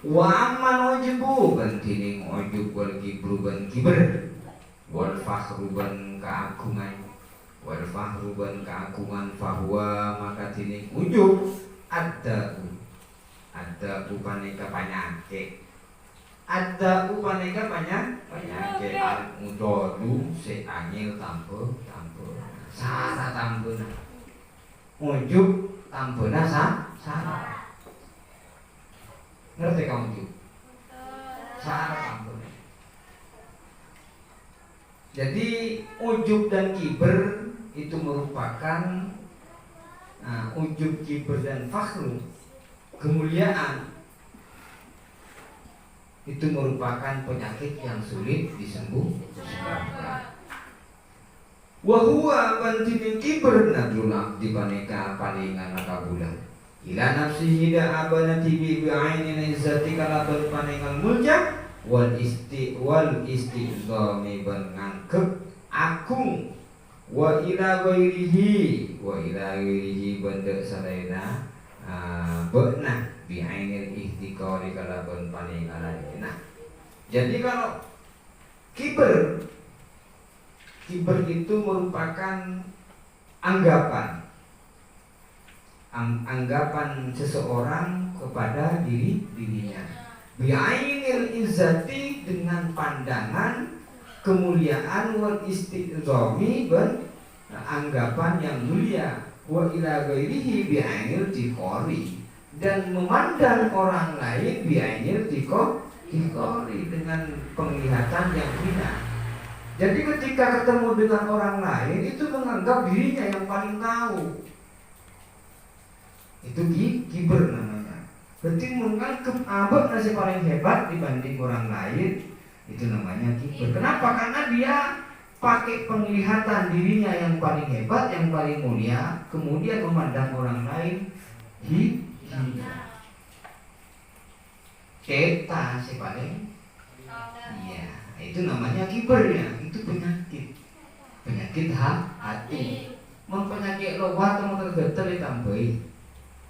Wa amman ujubu bantining ujub wal kibru ban kiber wal fakhru ban keagungan wal fakhru ban keagungan fahuwa maka tining ujub ada upaneka penyakit ada upaneka penyakit al mudodu se angil tampo sara tampuna ujub tampuna sara ngerti kamu ujub sara tampuna. Jadi ujub dan kiber itu merupakan ujub, kiber dan fakhru, kemuliaan itu merupakan penyakit yang sulit disembuhkan. Wahuwa bantining kiber nadrul abdi paneka paningan nakabulan ila nafsihi da abana tibi bi'ainin izzati kalaban paningan mulja wal istiqami ban ngangkep agung wa ila ghairihi banda sadaina beunah bi'ainil ihtiqari kalaban paningan lainna. Jadi kalau kiber itu merupakan anggapan seseorang kepada dirinya. Bi'ainil izzati dengan pandangan kemuliaan wal istiqami anggapan yang mulia wa ila ghairihi bi'ainil tiqori dan memandang orang lain bi'ainil tiqori dengan penglihatan yang hina. Jadi ketika ketemu dengan orang lain itu menganggap dirinya yang paling tahu. Itu kiber namanya. Berarti menganggap abang nasi paling hebat dibanding orang lain. Itu namanya kiber. Kenapa? Karena dia pakai penglihatan dirinya yang paling hebat, yang paling mulia, kemudian memandang orang lain hina. Kita si paling iya. Itu namanya kiber ya. Itu penyakit hati. Mau penyakit lewat mau tergetar ditambahi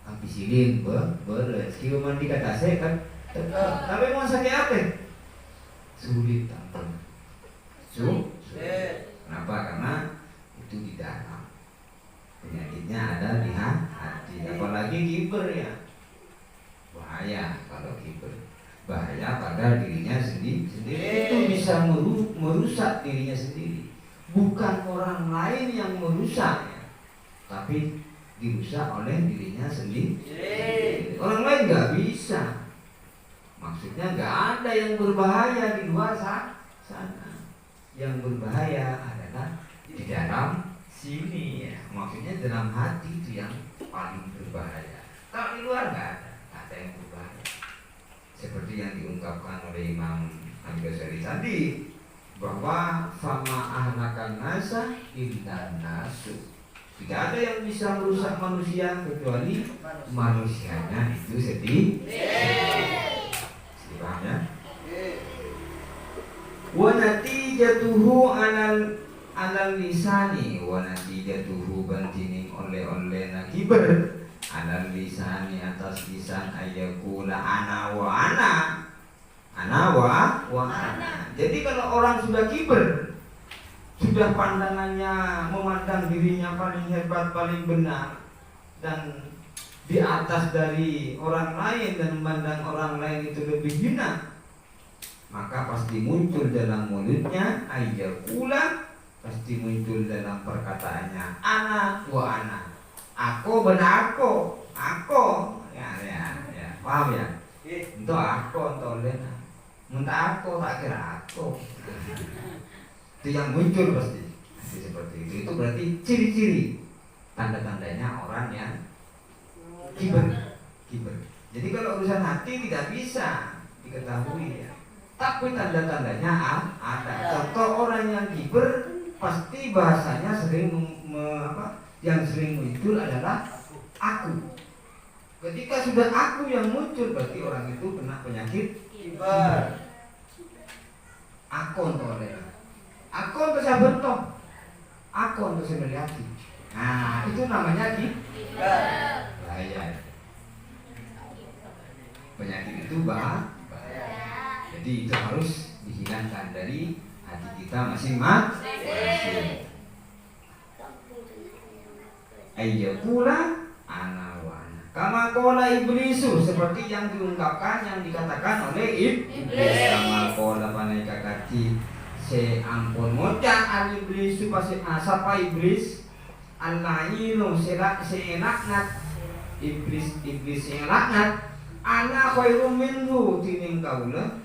ampicillin beres kilo mandi kata saya kan tapi mau sakit apa sulit tampil kenapa? Karena itu di dalam penyakitnya ada di hati. Apalagi kiber ya bahaya. Kalau kiber bahaya pada dirinya sendiri. Itu bisa merusak dirinya sendiri. Bukan orang lain yang merusaknya, tapi dirusak oleh dirinya sendiri. Orang lain nggak bisa. Maksudnya nggak ada yang berbahaya di luar sana. Yang berbahaya adalah di dalam sini ya. Maksudnya dalam hati itu yang paling berbahaya. Kalau di luar nggak ada yang berbahaya. Seperti yang diungkapkan oleh Imam Al-Ghazali tadi, bahwa fama ahlakan nasa illa nasu. Tidak ada yang bisa merusak manusia kecuali manusianya itu sendiri. Paham ya? Wa natijatuhu alal lisani wa natijatuhu bantining oleh nakiber alal lisani atas lisan ayakula ana wa ana. Jadi kalau orang sudah kiber, sudah pandangannya memandang dirinya paling hebat, paling benar, dan di atas dari orang lain dan memandang orang lain itu lebih hina, maka pasti muncul dalam mulutnya ayyakula, pasti muncul dalam perkataannya ana wa ana. Aku benar aku. Ya. Paham ya? Untuk aku, untuk lena. Muntah aku, tak kira aku. Itu yang muncul pasti. Seperti itu. Itu berarti ciri-ciri tanda-tandanya orang yang kiber. Jadi kalau urusan hati tidak bisa diketahui ya. Tapi tanda-tandanya ada. Contoh orang yang kiber pasti bahasanya sering yang sering muncul adalah aku. Ketika sudah aku yang muncul berarti orang itu kena penyakit kiber. Aku untuk lena. Aku untuk saya bentuk. Aku untuk saya melihat. Nah itu namanya kiber. Bahaya. Penyakit itu bahaya. Jadi itu harus dihilangkan dari hati kita masing-masing. Ayya pula ana wa ana. Kama qala iblisu, seperti yang diungkapkan, yang dikatakan oleh iblis. Kama qala paneka kati se ampun ngocak al iblisu pasti asapa iblis. Al-la'inu se-laknat iblis se-laknat. Ana khairum minhu tining kaula.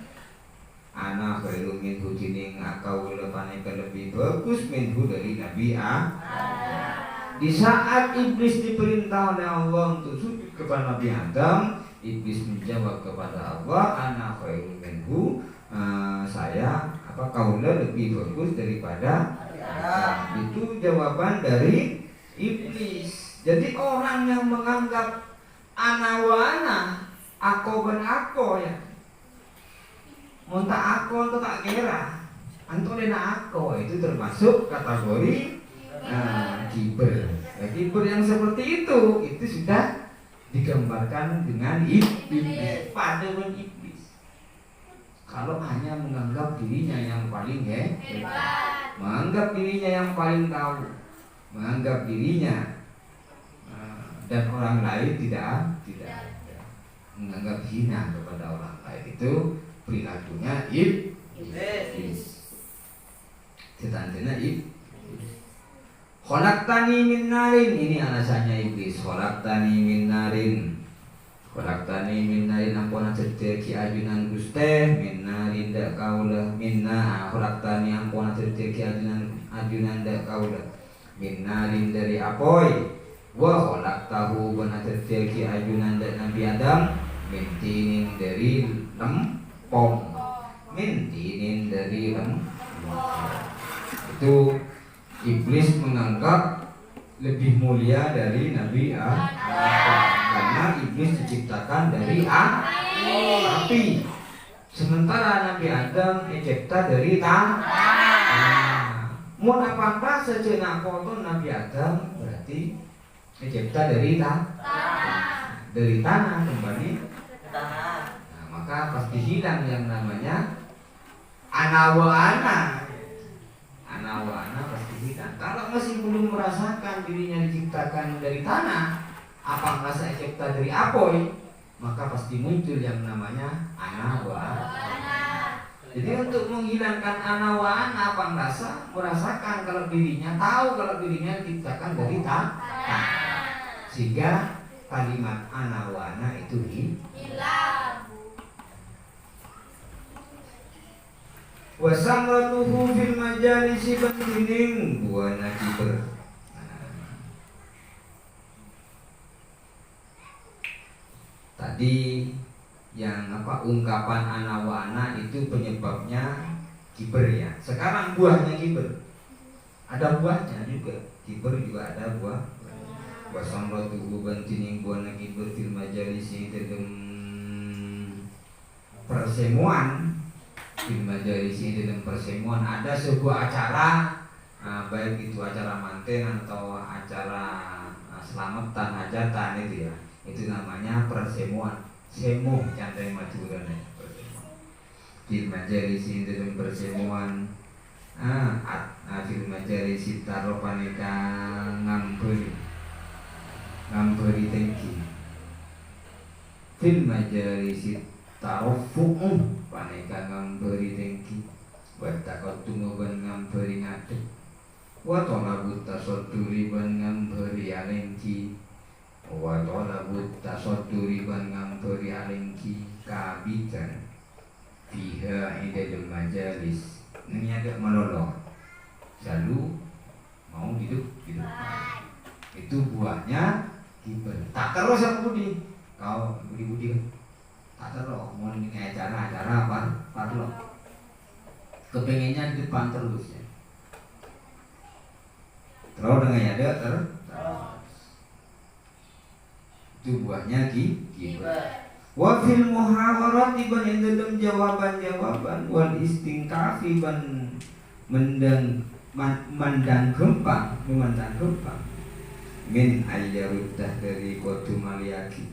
Ana khairum minhu tining kaula paneka lebih bagus minhu dari Nabi Di saat iblis diperintah oleh Allah untuk sujud kepada Nabi Adam, iblis menjawab kepada Allah, ana khairun minhu, saya kaula lebih bagus daripada Adam. Itu jawaban dari iblis. Jadi orang yang menganggap ana wa ana, ako ben ako ya, monta ako untuk tak kira, antolena ako, itu termasuk kategori kiber. Kiber yang seperti itu sudah digambarkan dengan iblis, paduan iblis. Kalau hanya menganggap dirinya yang paling hebat, menganggap dirinya yang paling tahu, menganggap dirinya dan orang lain tidak menganggap hina kepada orang lain, itu perilakunya iblis. Tandanya iblis. Khalaqtani min narin, ini alasannya iblis. Khalaqtani min narin. Khalaqtani min narin, ampun cedeki ajunan Guste min narin dak kaula minna. Khalaqtani ampun cedeki ajunan dak kaula min narin dari apoy. Wa khalaqtahu bana cedeki ajunan dak Nabi Adam min tinin dari lempong. Min tinin dari lempong. Itu iblis menganggap lebih mulia dari Nabi Adam karena iblis diciptakan dari api, sementara Nabi Adam dicipta dari tanah. Mun apa sejenak foto Nabi Adam berarti dicipta dari tanah kembali tanah. Nah, maka pasti hilang yang namanya ana wa ana. Ana wa ana pasti hilang. Kalau masih belum merasakan dirinya diciptakan dari tanah, apa merasa dicipta dari apoy, maka pasti muncul yang namanya ana wa ana. Jadi untuk menghilangkan ana wa ana, apa merasakan kalau dirinya tahu kalau dirinya diciptakan dari tanah, sehingga kalimat ana wa ana itu hilang. Wasamratuhu fil majalisi bantining buana kiber. Tadi yang ungkapan ana wa ana itu penyebabnya kiber ya. Sekarang buahnya kiber. Ada buahnya juga. Kiber juga ada buah. Wasamratuhu bantining buana kiber fil majalisi dalam persemuan. Di majelis ini dalam persemuan ada sebuah acara, baik itu acara manten atau acara selamatan, hajatan itu ya, itu namanya persemuan. Semu cantai majuran ya, persemuan. Di majelis ini dalam persemuan, di majelis taruh paneka ngamperi tengki. Di majelis tarofu'un paneka ngamberi tengki wa taqattumu ban ngamberi ngadeg wa talabut tasadduri ban ngamberi alengki wa talabut tasadduri ban ngamberi alengki kabitan fiha idal majalis. Ini agak menolong selalu mau hidup itu buahnya kiber. Tak terus aku budi kau budi tak terus mau ini acara apa parlo kepengennya di depan terus ya. Terus dengan ada terus itu buahnya kiber. Wa fil muhawarati ban dalam jawaban wal istingkafi ban memandang gempang min ayyaruddah dari kotu maliyaki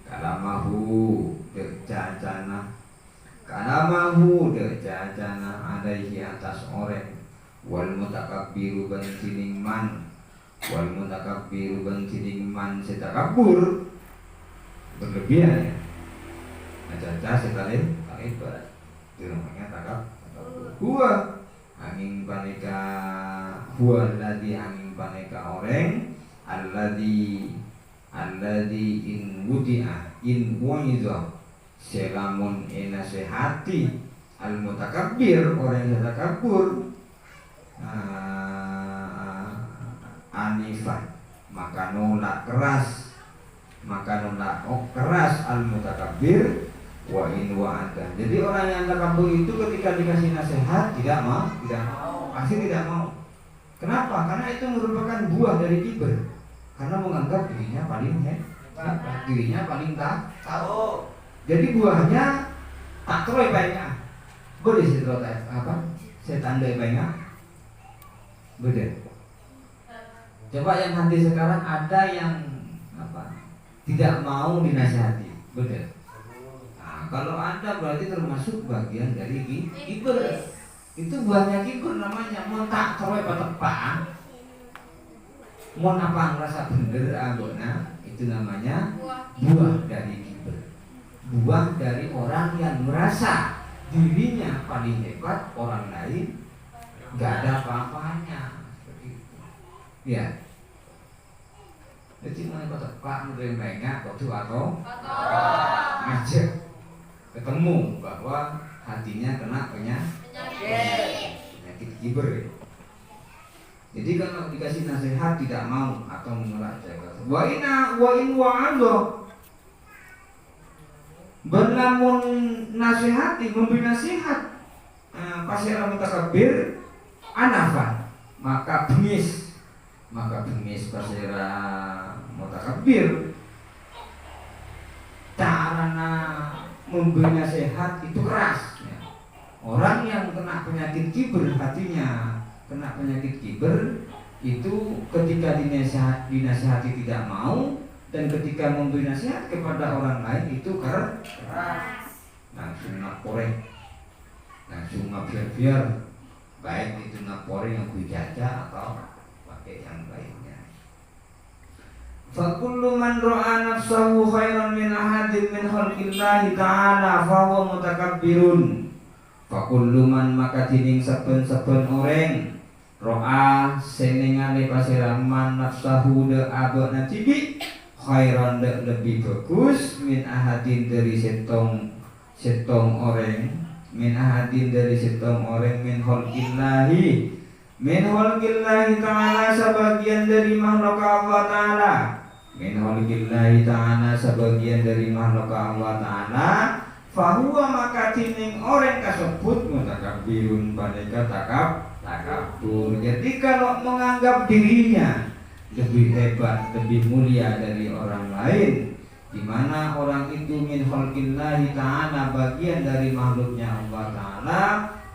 kalamahu derjajana, kalamahu derjajana alaihi atas orang, wal mutakabbiru bantining man, wal mutakabbiru bantining man setakabur berlebihan ya. Ajaja sekalin kalibat itu namanya takabur. Huwa angin paneka, huwa alladhi angin paneka orang, alladhi in wudi'a in wa'idha selamun inasehati al mutakabbir orang yang takabur anifan maka nolak keras, maka nolak keras al mutakabbir wa in wa'ada. Jadi orang yang takabur itu ketika dikasih nasihat tidak mau, pasti tidak mau. Kenapa? Karena itu merupakan buah dari kibir. Karena menganggap dirinya paling hebat, dirinya paling tahu. Jadi buahnya tak terlalu banyak. Boleh apa? Saya tandai banyak. Boleh. Coba yang nanti sekarang ada yang apa? Tidak mau dinasihati. Boleh. Nah, kalau ada berarti termasuk bagian dari kibir. Itu buahnya kibir namanya. Mau tak terlalu tepat. Mau apa ngerasa bener anggona, itu namanya buah dari kibir. Buah dari orang yang merasa dirinya paling hebat, orang lain nggak ada apa-apanya. Seperti itu. Ya. Jadi mana kata Pak menerima waktu atau ngajak ketemu bahwa hatinya kena penyakit kibir. Jadi kalau dikasih nasihat tidak mau atau menolak jaga. Wa in wa'adha. Berlamun nasihati, memberi nasihat pasira mutakabbir anafan, maka bengis pasira mutakabbir. Carana memberi nasihat itu keras. Orang yang kena penyakit kibir hatinya, kena penyakit kibir itu ketika dinasihati tidak mau, dan ketika memberi nasihat kepada orang lain itu keras, langsung naporeng, langsung ngabiar-biar, baik itu naporeng yang kujaja atau pakai yang lainnya. Fakullu man ra'a nafsahu khairan min ahadin min khalqillahi ta'ala fahuwa mutakabbirun. Fakullu man maka tining saben-saben orang ro'a senengane pasiraman nafsahu de abana tibi khairan de lebih bagus min ahadin dari setong orang, min ahadin dari setong orang min khalqillahi ta'ala sebagian dari makhluk Allah ta'ala, min khalqillahi ta'ala sebagian dari makhluk Allah ta'ala, fahuwa maka tining orang kasebut mutakabbirun paneka takabur. Jadi kalau menganggap dirinya lebih hebat, lebih mulia dari orang lain, di mana orang itu min khalqillahi ta'ala bagian dari makhluknya Allah ta'ala,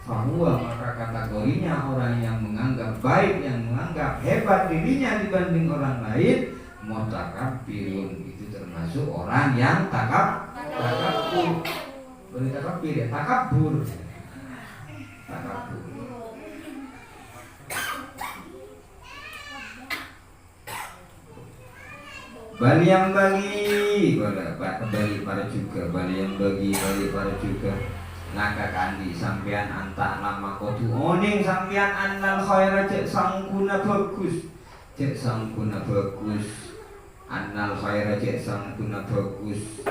fahuwa maka kategorinya orang yang menganggap baik, yang menganggap hebat dirinya dibanding orang lain, mutakabbirun, itu termasuk orang yang takabur. Boleh takabur ya, takabur. Bali yang bagi, kembali pada juga, bali yang bagi pada juga. Naka kandi sampean antah lama kotu oning sampean annal khaira cek sangkuna bagus, annal khaira cek sangkuna bagus.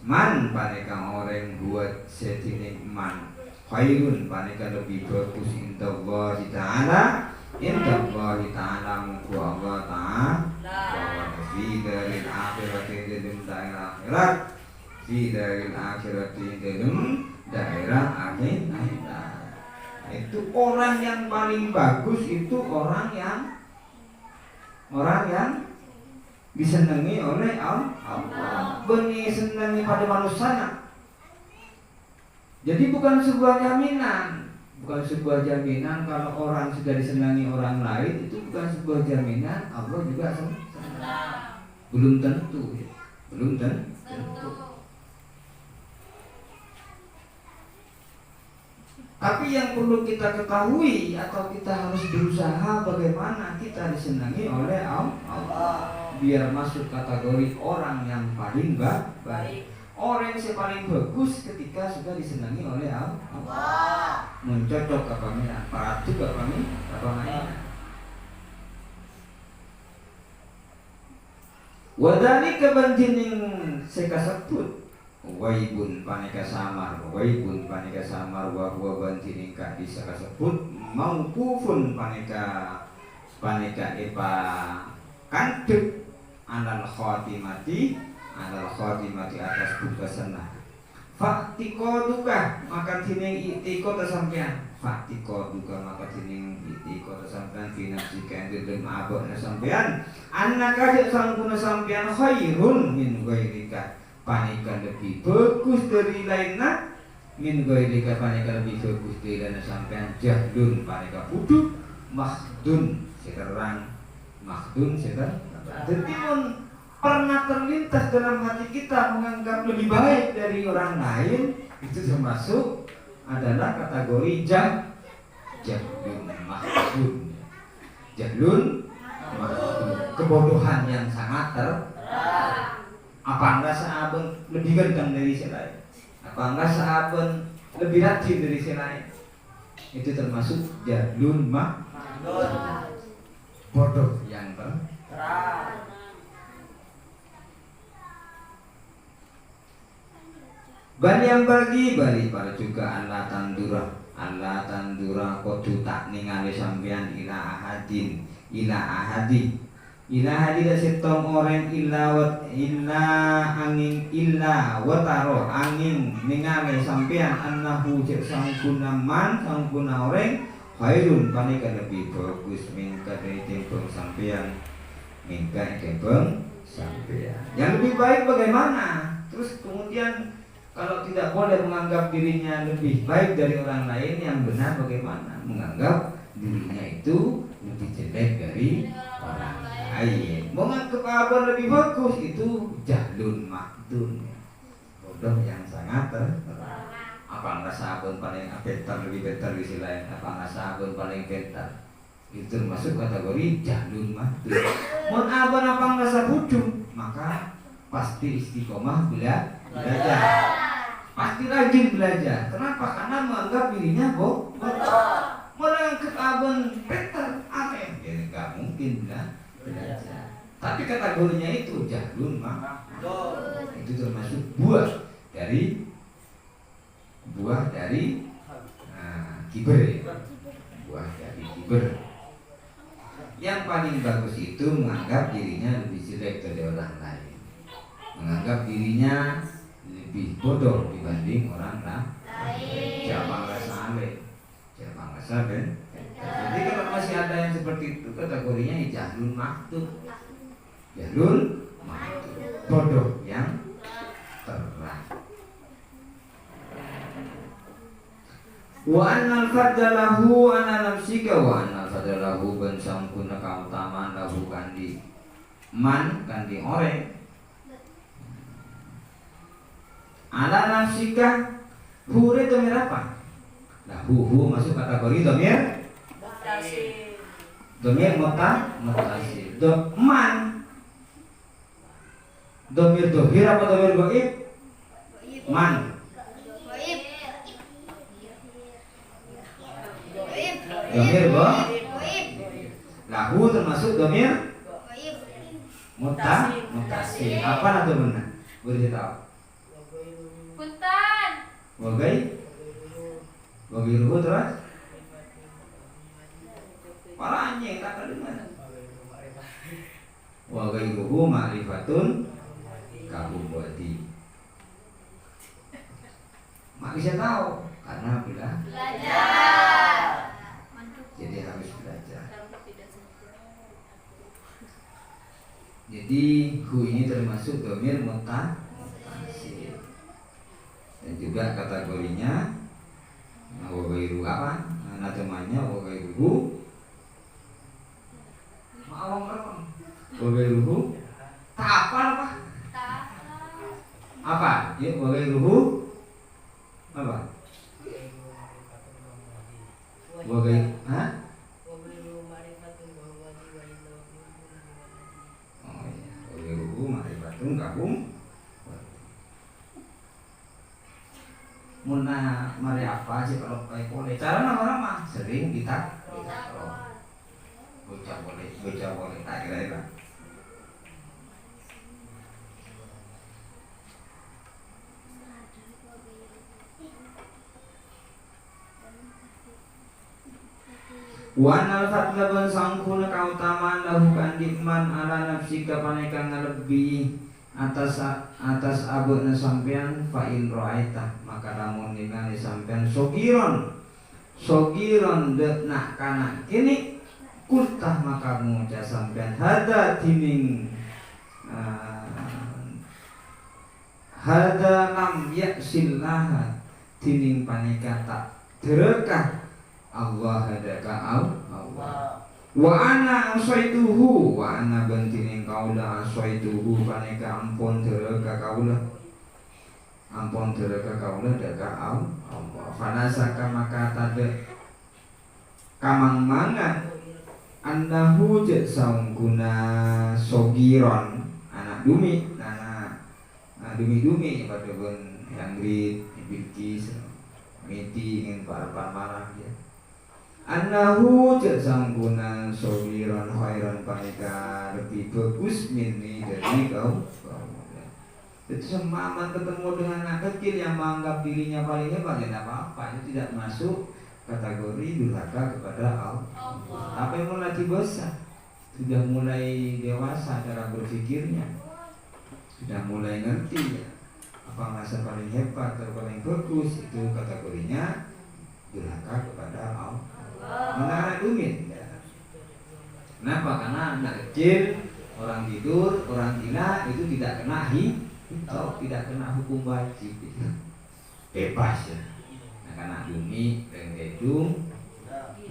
Man paneka orang buat setinik man khairun paneka lebih bagus indallahi ta'ala, indallahi ta'ala muku Allah ta'ala fi daril akhirati dalam daerah akhirat, fi daril akhirati dalam daerah akhirat. Itu orang yang paling bagus, itu orang yang disenangi oleh Allah, benih senangi pada manusia. Jadi bukan sebuah jaminan, kalau orang sudah disenangi orang lain, itu bukan sebuah jaminan Allah juga senang. Belum tentu ya. Belum tentu. Tapi yang perlu kita ketahui atau kita harus berusaha bagaimana kita disenangi oleh Allah biar masuk kategori orang yang paling baik. Orang yang paling bagus ketika sudah disenangi oleh Allah. Mencocok apa mina, paratuk apa mina. Wadani kebantining sekasebut waibun paneka samar wa huwa bantining ka bisa kasebut maupun paneka epa kandek alal khotimati atas bukasana faktikoduka maka tining itiko tasampian faktikoduka maka tining itiko tasampian finapsika yang dalam abadna sampian annaka jak sangkuna sampian khairun min ghairika panika lebih bagus dari lainnya min ghairika panika lebih bagus dari lainnya sampian jahdun panika bodoh makhdun seterang jadi pernah terlintas dalam hati kita menganggap lebih baik dari orang lain, itu termasuk adalah kategori jahlun mahdun. Kebodohan yang sangat apa enggak sahabat lebih ganteng dari si lain? Apa enggak sahabat lebih rajin dari si lain? Itu termasuk jahlun mahdun. Bodoh yang terang. Bali yang bagi para juga Allah tandura kodu tak ningali sampean ila ahadi da setong orang illa wataro angin ningali sampean annahu sangkuna orang khairun panika lebih bagus mingka dari tempeng sampean yang lebih baik bagaimana terus kemudian kalau tidak boleh menganggap dirinya lebih baik dari orang lain, yang benar bagaimana? Menganggap dirinya itu lebih jelek dari orang lain. Menganggap kabar lebih bagus itu jahlun mahdun. Bodoh yang sangat terang. Apa enggak sahabat paling pintar lebih pintar di sisi lain? Apa enggak sahabat paling pintar? Itu masuk kategori jahlun mahdun. Mun apa enggak sabudu, maka pasti istiqomah belajar. Pasti rajin belajar. Kenapa? Karena menganggap dirinya bodoh. Menganggap abang pintar, aneh. Jadi nggak mungkin belajar. Tapi kategorinya itu jahlun mahdun. Itu termasuk buah dari kiber. Buah dari kiber. Yang paling bagus itu menganggap dirinya lebih jelek dari orang lain. Menganggap dirinya lebih bodoh dibanding orang lain. Siapa nggak saleh. Jadi kalau masih ada yang seperti itu kategorinya jahlun mahdun. Bodoh yang terang. Wa annal fadlahu ana nafsika wa annal fadlahu ban sangkuna kautamaan lahu kandi orang ala nafsika hure domir apa? Nah hu masuk kategori domir mutasi man domir dohir apa domir goib? Man domir lahu termasuk domir mutasi apa nanti benar? Boleh tahu? Punten. Wagai ruhu terus para anjing tak kedengar. Wagai ruhu ma'rifatun kabubuati. Mak bisa tahu karena belajar. Jadi harus belajar. Jadi hu ini termasuk domir mutasi. Dan juga kategorinya wagairu apa? Namanya wagairu ma'awang wagairu tak apa? Apa? Ya, wagairuhu apa? Hah? Oh iya, wagairuhu ma'rifatun kahum. Muna mari apa sih kalau kayak boleh? Cara nama sering kita bocah boleh tak kira-kira. Wanal fatlaban sangkuna kautamaan lahu kandikman ala nafsika panekan lebih atas abuna sampean fa in ra'aita maka lamun ningali sampean sogiron de nak kana kini kultah maka ngucap sampean hada tining hada lam yaksillah tining panika tak derekah Allah hadaka Allah wa ana asaituhu wa ana bantining kaula asaituhu paneka ampun dereka kaula daka Allah fanasaka maka tade kamang mangan annahu je saungkuna sogiron anak dumi dumi pada pun yang grit ibikis miti ingin parah ya annahu jasangguna sowiran khairan panika lebih bagus minni dari kau. Itu semaman ketemu dengan anak kecil yang menganggap dirinya paling hebat ya apa-apa, itu tidak masuk kategori durhaka kepada Allah. Apa yang mulai besar, sudah mulai dewasa cara berpikirnya, sudah mulai ngerti ya apa masa paling hebat atau paling bagus, itu kategorinya durhaka kepada Allah. Menara dumit ya. Kenapa? Karena anak kecil, orang tidur, orang gila itu tidak kena tidak kena hukum wajib gitu. Bebas ya. Nah, karena dumi, rengkedung,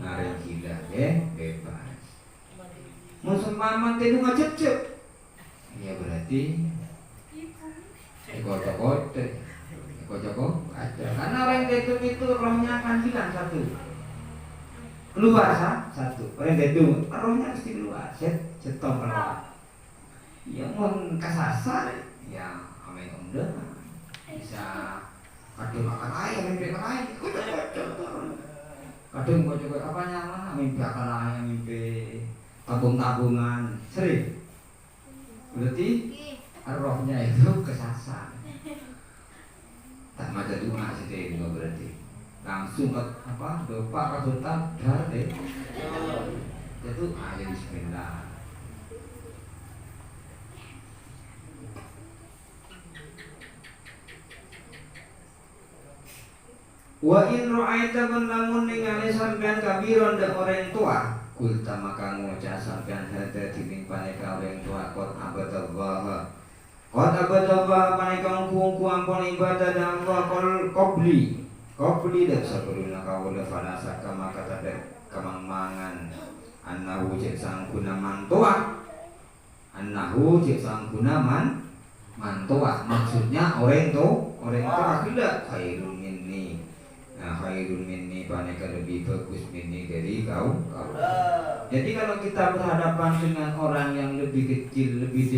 ngareng gila bebas. Musuh maman itu ngecep-cep. Ya berarti kocok aja. Karena rengkedung itu rohnya akan hilang satu. Keluar satu orang gedung rohnya mesti keluar setong keluar yang mau kesasar ya amin udah bisa kadung makan ayam mimpi ayam kadung kok juga apa nyaman mimpi akan ayam mimpi tabung-tabungan sering berarti rohnya itu kesasar tak ada dunga sih itu berarti langsung ke apa dopak kasutan dar deh itu aja bismillah wa in ra'aita man lamun ningali sampean kabiron da orang tua kulta maka ngucap sampean hada tining paneka orang tua kot abadallah paneka ngku ampun ibadah dan Allah Kopli dan sebelumnya kawula fanasaka maka tada kamang mangan annahu cek sangkuna mantoa mantoa maksudnya orang tidak khairun minni paneka lebih bagus minni dari kau. Jadi kalau kita berhadapan dengan orang yang lebih kecil lebih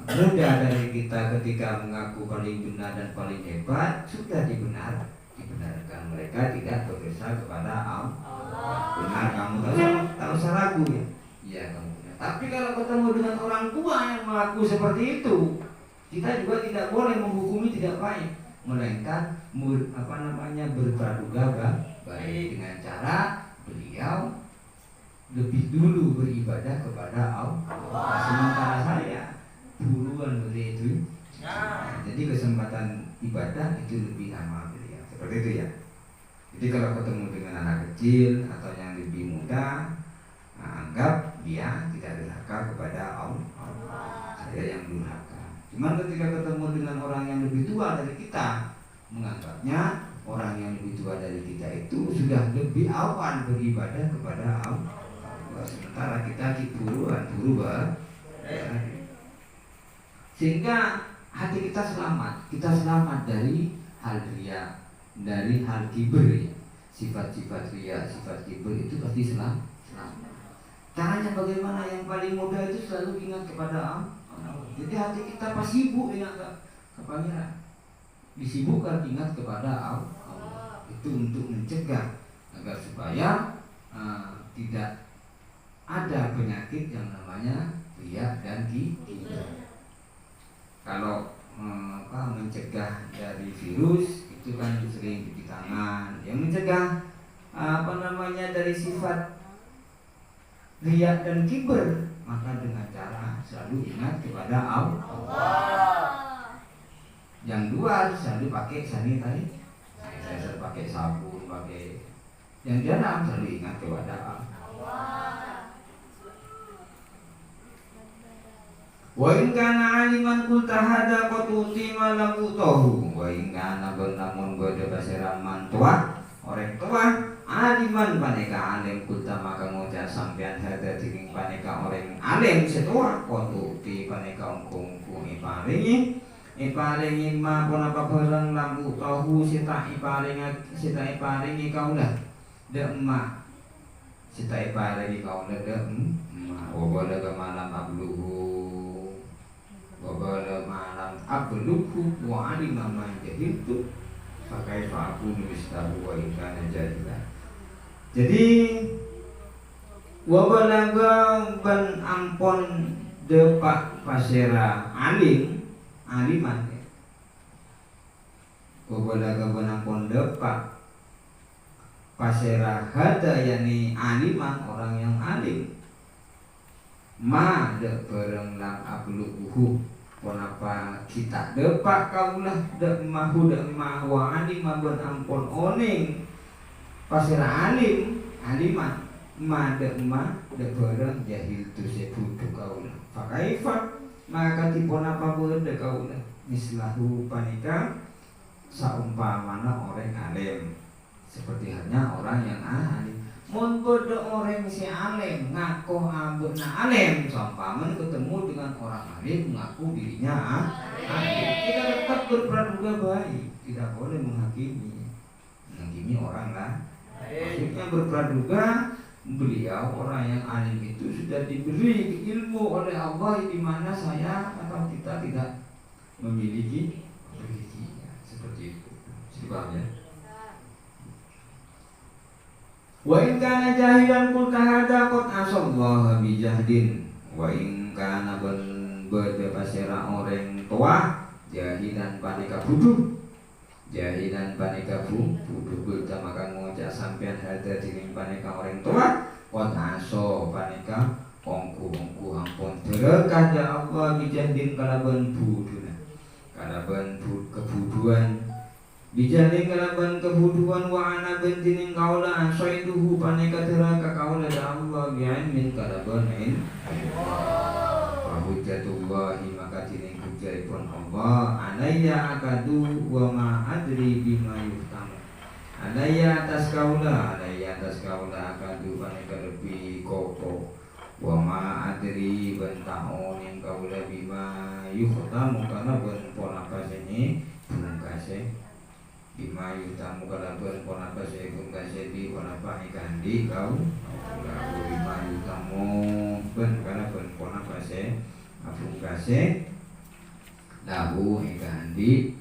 mudah dari kita ketika mengaku paling benar dan paling hebat sudah dibenarkan mereka tidak berdosa kepada Allah. Benar kamu tak usah ragu ya. Iya kamu benar. Tapi kalau ketemu dengan orang tua yang mengaku seperti itu, kita juga tidak boleh menghukumi tidak baik, melainkan berpraduga baik dengan cara beliau lebih dulu beribadah kepada Allah. Sementara saya buruan seperti itu. Jadi kesempatan ibadah itu lebih lama beliau. Seperti itu ya. Jadi kalau ketemu dengan anak kecil atau yang lebih muda, anggap dia tidak durhaka kepada Allah. Saya yang durhaka. Cuman ketika ketemu dengan orang yang lebih tua dari kita, menganggapnya orang yang lebih tua dari kita itu sudah lebih awal beribadah kepada Allah. Sementara kita buru sehingga hati kita selamat dari hal riya, dari hal kibir ya. Sifat-sifat riya, sifat kibir itu pasti selamat. Caranya bagaimana? Yang paling mudah itu selalu ingat kepada Allah. Jadi hati kita pas sibuk ingat ke Pangeran, disibukkan ingat kepada Allah. Itu untuk mencegah agar supaya tidak ada penyakit yang namanya riya dan kibir. Kalau mencegah dari virus itu kan sering cuci tangan. Yang mencegah dari sifat riya dan kibir, maka dengan cara selalu ingat kepada Allah. Yang dua harus selalu pakai sanitizer, pakai sabun, pakai yang dalam selalu ingat kepada Allah. Wa in kana aliman qul tahada qatuti malam utahu. Wa in kana bernamun bada basiraman tua orang tua aliman paneka alim kulta maka ngucap sampean hada diring paneka orang alim setua qatuti paneka ungkung iparingi ma pun apa barang lam utahu sita iparingi kaulah de emak sita iparingi kaulah de emak wabala ke malam abluhu wa alima ma jahiltu pakai aku nulis tahu wa ikana jadilah. Jadi wabalaga ban ampon depak pasera aliman ya. Wabalaga ban ampon depak pasera hada yani aliman orang yang alim ma de bareng lam abluhu kenapa kita depak kaulah dek mahu dek mahwa alim ban ampun oning pasira aliman ma dek bareng jahil tu sebutu kaulah fakaifa maka tipon apa berde kaulah mislahu panika saumpamana orang alim seperti halnya orang yang alim. Mun bodoh orang si alim ngaku abuna alim sampaman ketemu dengan orang alim mengaku dirinya alim. Kita tetap berpraduga baik, tidak boleh menghakimi orang lah. Maksudnya berpraduga beliau orang yang alim itu sudah diberi ilmu oleh Allah di mana saya atau kita tidak memilikinya seperti itu. Sebabnya wa in kana jahilan qul tahada qad asallaha bi jahdin wa in kana berde pasera orang tua jahilan paneka buduh bulta maka ngucap sampean hada diring paneka orang tua qad aso paneka ongku ampun derekah ya Allah bi jahdin kalaban buduna kalaban kebuduan bijane kalaban kebuduan wa ana bentining kaula ansaiduhu paneka teraka kaula da Allah bi'an min kalaban in wa hujjatullahi maka tining hujjaipun Allah alayya akadu wa ma adri bima yuhtam alayya atas kaula akadu paneka lebih kopo wa ma adri bentahon yang kaula bima yuhtam karena ben ponaka sini bungkase bima yutamu kalaban ponapa sebun kasedi ponapa ikandi kau lalu bima yutamu ben kalaban ponapa se abung kase lahu ikandi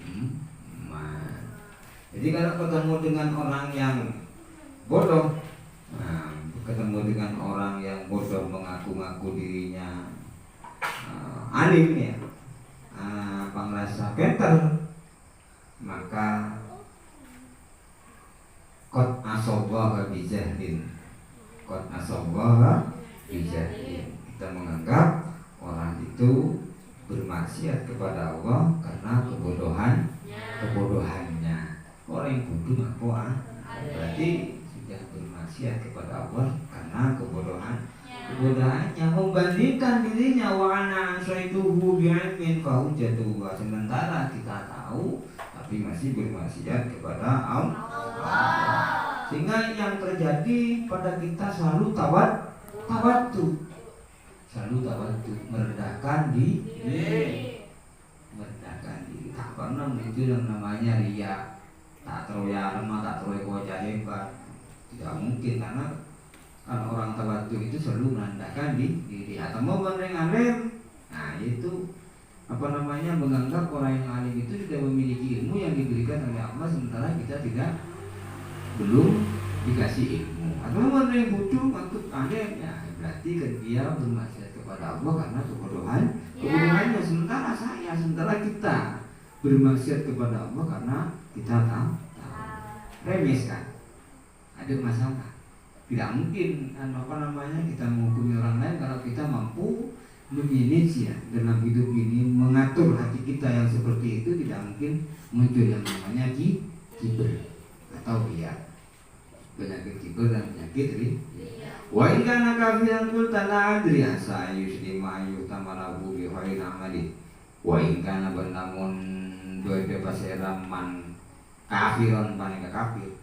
jadi kalau ketemu dengan orang yang bodoh ketemu dengan orang yang bodoh mengaku-ngaku dirinya alim ya pangrasa pinter maka qad asallaha bijahdin kita menganggap orang itu bermaksiat kepada Allah karena kebodohannya. Orang yang bodoh ngaku berarti sudah bermaksiat kepada Allah karena kebodohannya membandingkan dirinya wa ana ansaituhu bi'ilmin fa hujjatuhu sementara kita tahu tapi masih bermaksiat kepada Allah. Sehingga yang terjadi pada kita selalu tawaddu merendahkan diri. itu yang namanya riya. Tak teroya lemah, tak teroya wajah hebat. Tidak mungkin, karena kalau orang tawadhu itu selalu menandakan diri atau mau banding alim. Nah itu apa namanya, menganggap orang yang alim itu sudah memiliki ilmu yang diberikan oleh Allah, sementara kita belum dikasih ilmu. Atau banding bodoh maksud alim, ya berarti kan dia bermaksiat kepada Allah karena kebodohannya. Sementara kita bermaksiat kepada Allah karena kita tahu. Remes kan? Ada masalah. Tidak mungkin kita menghukumi orang lain kalau kita mampu memanage ya dalam hidup ini, mengatur hati kita yang seperti itu. Tidak mungkin muncul yang namanya kiber atau riya. Penyakit kiber dan penyakit riya. Wa in kana kafiran qul tala adri asa yuslima yutamarabu bi khairi amali. Wa in kana namun dua paseraman kafiron panika kafir.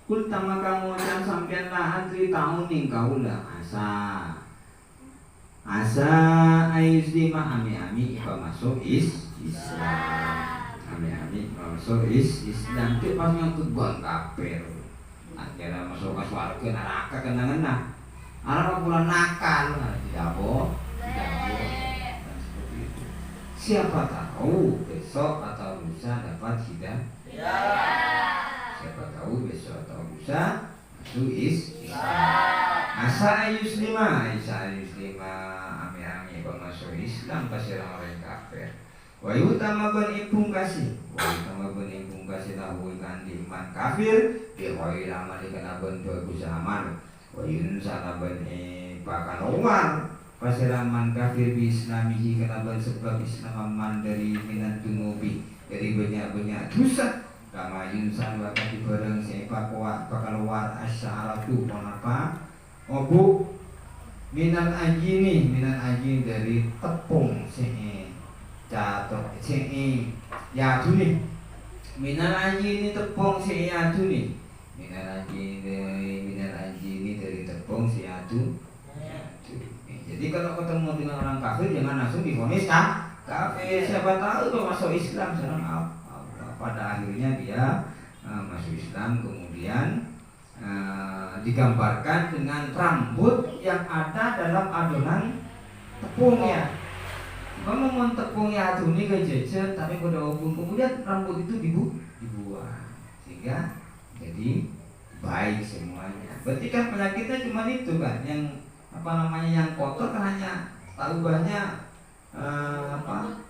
Kul tama kamu can sampean lah adri tauning kaula asa ayuslima ami iba masuk Islam. Ami masuk Islam itu pas nyangkut buang kafir. Akhirnya masuk ke surga neraka kena. Arab bulan nakal, tidak boleh. Siapa tahu besok atau lusa dapat hidayah. Siapa tahu besok atau lusa masuk Islam. Asa ayuslima ami masuk Islam pasti orang kafir. Wa utama ben impungkasi lahu kan iman kafir bi khairi amali kana ben bagus amal. Wa yunsana ben pakan umar pasiraman kafir bi islamihi kana ben sebab islaman dari minat dunubi, dari banyak dosa. Kama yunsan wa kati bareng sepak kuat pakaluar asyaratu monapa obu minal ajini dari tepung catok yaduni minal ajini tepung yaduni minal ajini dari tepung yadu. Jadi kalau ketemu dengan orang kafir jangan langsung divonis kafir. Siapa tahu kalau masuk Islam pada akhirnya dia masuk Islam, kemudian digambarkan dengan rambut yang ada dalam adonan tepungnya. Ngomong tepungnya aduni kejejer tapi pada umum, kemudian rambut itu dibuang sehingga jadi baik semuanya. Berarti kan penyakitnya cuma itu kan, yang yang kotor kan hanya taubahnya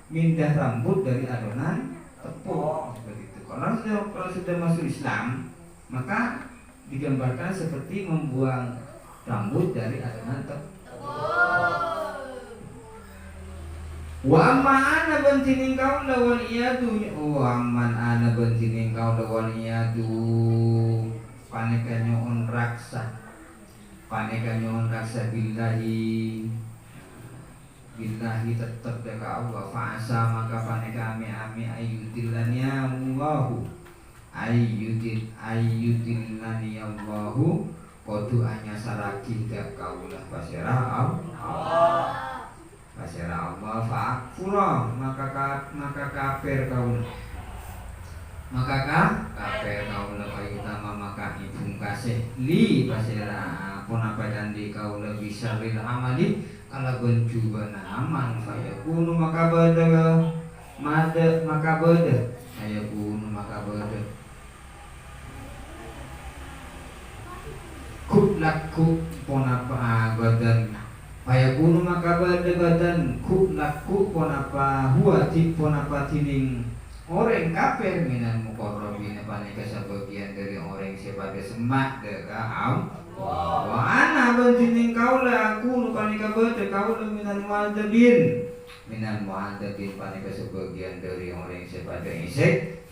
mindah rambut dari adonan tepung seperti itu. Kalau sudah masuk Islam, maka digambarkan seperti membuang rambut dari adonan tepung. Wa amma ana bentining kau lawan iyadu. Wa amman ana bentining kau lawan iyadu. Paneka nyoon raksa billahi tetap deka Allah fa'asa maka paneka ami ayyudillani Allahu ayyudillani Allahu kodu anya saraki dek kaulah pasirah Allah fa'akfurah maka kafir kaulah kayutama maka ibung kasih li pasirah pun apa dan di kaulah bisa bil amali ala benjubana aman fayakunu maka beda kutlaku ponapa badan fayakunu maka beda badan kutlaku ponapa huwa ponapa tining orang kafir minan muqarrabin paneka sebagian dari orang sebagai semak deka wa ana bantining kaula aku panika bade kaula minal mu'adzabin panika sebagian dari orang sebagai isek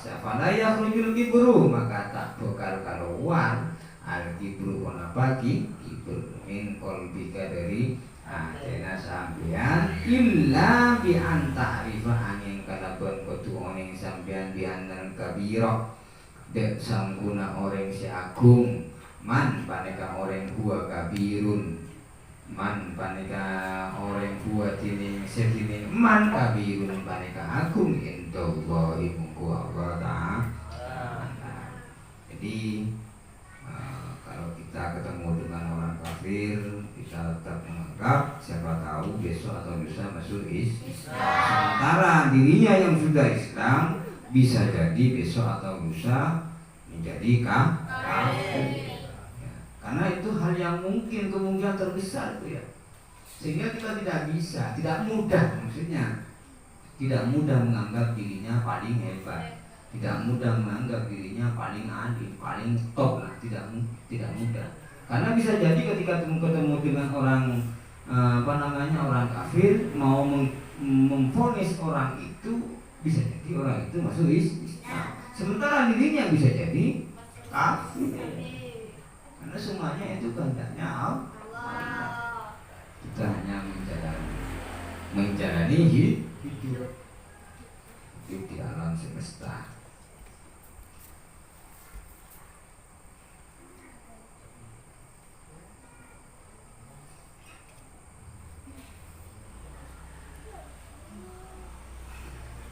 safala yakhrujul kibru maka tak bakal keluar al kibru kenapa kibru min qalbika dari atena sampean illa bi anta'rifa angin kalaban kudu oning sampean bi anal kabira dek sangguna orang si agung man paneka orang huwa kabirun man panika orang buat ini setini man kabirun panika agung indallahi mungku Allah Ta'ala. Jadi kalau kita ketemu dengan orang kafir, kita tetap menganggap siapa tahu besok atau lusa masuk Islam. Sementara dirinya yang sudah Islam bisa jadi besok atau lusa menjadi kafir. Karena itu hal yang mungkin, kemungkinan terbesar itu ya. Sehingga kita tidak mudah maksudnya, tidak mudah menganggap dirinya paling hebat, tidak mudah menganggap dirinya paling alim, paling top lah, tidak mudah. Karena bisa jadi ketika ketemu dengan orang orang kafir mau memvonis orang itu, bisa jadi orang itu masuk Islam. Sementara dirinya bisa jadi kafir. Karena semuanya itu kehendaknya Allah. Kita hanya menjalani hidup di alam semesta.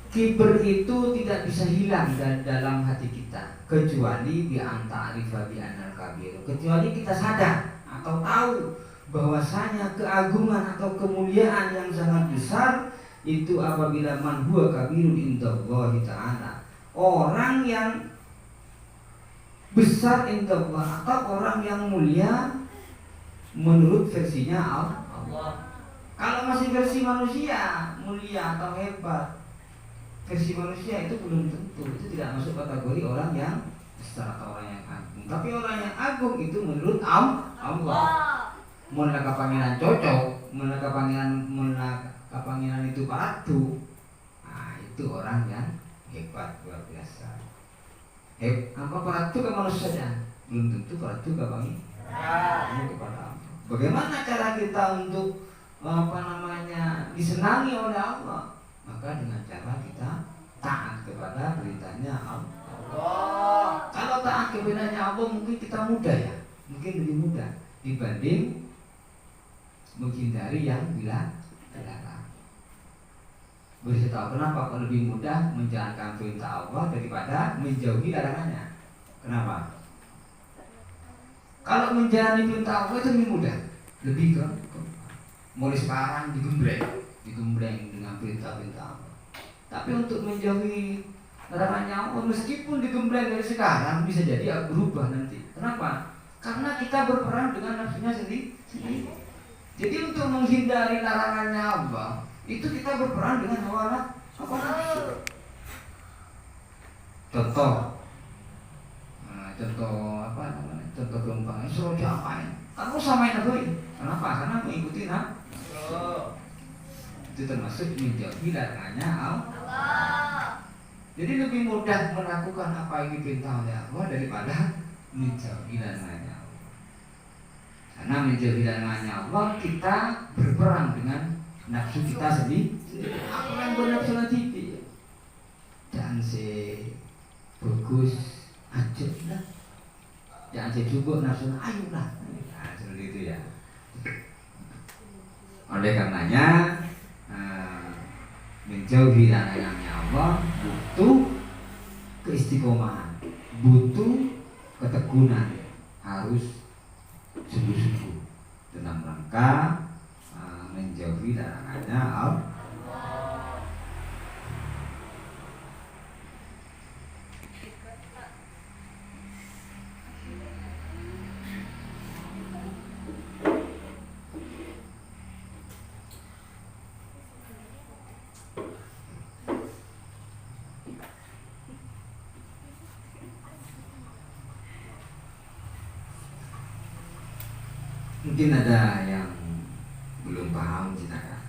Kiber itu tidak bisa hilang dalam hati kita kecuali bi anta'rifa bi anal kabir, kecuali kita sadar atau tahu bahwasanya keagungan atau kemuliaan yang sangat besar itu apabila man huwa kabirun indallahi ta'ala, orang yang besar indallah atau orang yang mulia menurut versinya Allah. Kalau masih versi manusia mulia atau hebat, versi manusia itu belum tentu, itu tidak masuk kategori orang yang besar atau orang yang agung. Tapi orang yang agung itu menurut Allah. Mulai pangeran cocok, mulai pangeran itu paratu. Nah, itu orang yang hebat luar biasa. Apa paratu ke manusia saja? Belum tentu paratu ke pangeran. Kepada Allah. Bagaimana cara kita untuk disenangi oleh Allah? Maka dengan cara kita taat kepada perintahnya Allah. Kalau taat kepadanya Allah mungkin kita mudah ya, mungkin lebih mudah dibanding menghindari yang dilarang. Boleh tahu kenapa kok lebih mudah menjalankan perintah Allah daripada menjauhi larangannya? Kenapa? Kalau menjalani perintah Allah itu lebih mudah, lebih ke mulai sekarang digembleng dengan perintah-perintah Allah. Tapi untuk menjauhi larangannya Allah meskipun digembleng dari sekarang bisa jadi berubah nanti. Kenapa? Karena kita berperang dengan nafsunya sendiri. Jadi untuk menghindari larangannya Allah itu kita berperang dengan hawa nafsu. Contoh Contoh gampang, suruh diapain? Kamu samain apa ini? Kenapa? Karena mengikuti itu termasuk menjauhi larangannya Allah. Jadi lebih mudah melakukan apa yang diperintah oleh Allah daripada menjauhi larangannya Allah. Karena menjauhi larangannya Allah kita berperang dengan nafsu kita sendiri. Aku yang bernafsu nanti dan bagus aja lah. Jangan juga nafsu ayolah. Nah, seperti itu ya. Oleh karenanya menjauhi larangannya Allah butuh keistiqomahan, butuh ketekunan, harus sungguh-sungguh dalam rangka menjauhi larangannya Allah. Mungkin ada yang belum paham silakan.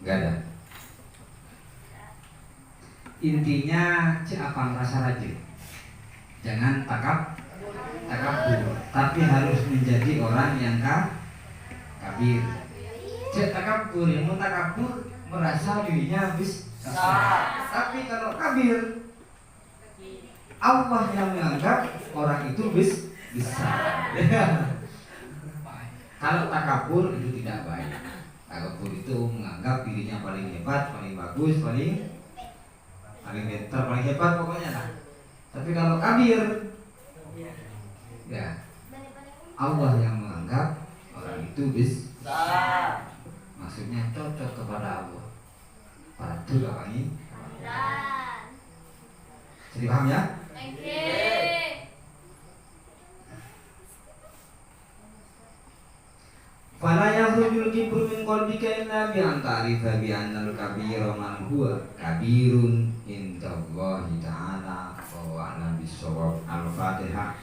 Enggak ada. Intinya apa rasa rajin. Jangan takabur, tapi harus menjadi orang yang kabir. Takabur, yang takabur merasa dirinya besar. Tapi kalau kabir, Allah yang menganggap orang itu besar. Kalau takabur itu tidak baik. Takabur itu menganggap dirinya paling hebat, paling bagus, paling pintar, paling hebat pokoknya lah. Tapi kalau kabir, ya Allah yang menganggap orang itu maksudnya cocok kepada Allah. Patuh apa ini? Jadi paham ya? Fala yakhrujul kibru min qalbika illa bi an ta'rifa bi anna al-kabira man huwa kabirun indallahi ta'ala wa a'lam bis-shawab. Al-Fatihah.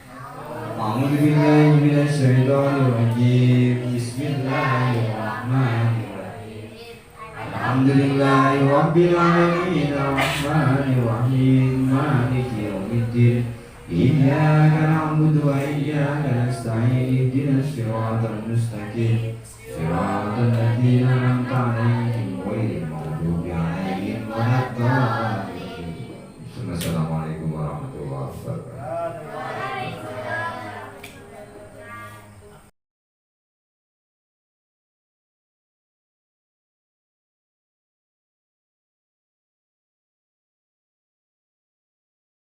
A'udzu billahi minasy syaithanir rajim. Bismillahirrahmanirrahim. Alhamdulillahi rabbil alamin arrahmanir rahim maliki yaumiddin. Iyyaka na'budu wa iyyaka nasta'in ihdinas siratal mustaqim siratal ladzina an'amta 'alaihim ghairil maghdubi 'alaihim waladdallin.